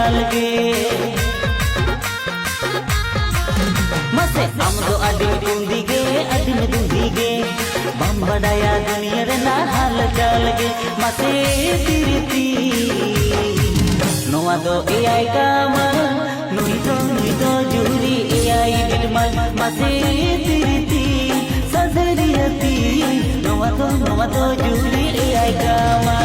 चाल गे मसे आम दो अडी कुंदी गे अडी में दूंदी गे बम बड़ाया दुनिया रे ना हाल चाल गे मसे तिरती नोआ दो एआई कामा नुई दो जुरी एआई बिलमा मसे तिरती सजरियती नोआ दो जुरी एआई कामा